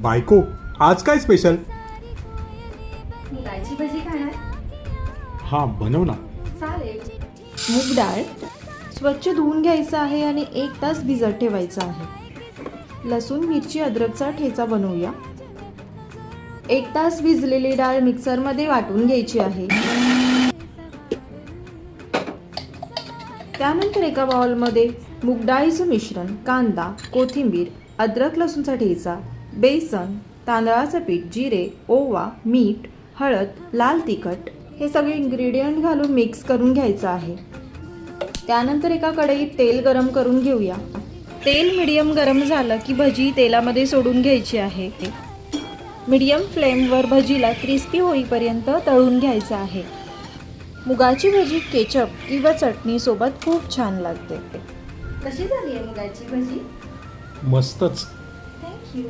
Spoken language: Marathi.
बायको, आज काय स्पेशल? मुगाची भजी खाणार? हा, बनव ना. चालेल. मूग डाळ स्वच्छ धुवून घ्यायचं आहे आणि 1 तास भिजत ठेवायचं आहे. लसूण, मिरची, अद्रकचा ठेचा बनवूया. 1 तास भिजलेली डाळ मिक्सरमध्ये वाटून घ्यायची आहे. त्यानंतर एका बाउलमध्ये मूग डाळीचं मिश्रण, कांदा, कोथिंबीर, अद्रक लसूणचा ठेचा, बेसन, तांदळाचं पीठ, जिरे, ओवा, मीठ, हळद, लाल तिखट हे सगळे इन्ग्रेडियंट घालून मिक्स करून घ्यायचं आहे. त्यानंतर एका कढईत तेल गरम करून घेऊया. तेल मीडियम गरम झालं की भजी तेलामध्ये सोडून घ्यायची आहे. मीडियम फ्लेमवर भजीला क्रिस्पी होईपर्यंत तळून घ्यायचं आहे. मुगाची भजी केचप किंवा चटणीसोबत खूप छान लागते. कशी झाली आहे मुगाची भजी? मस्तच. थँक्यू.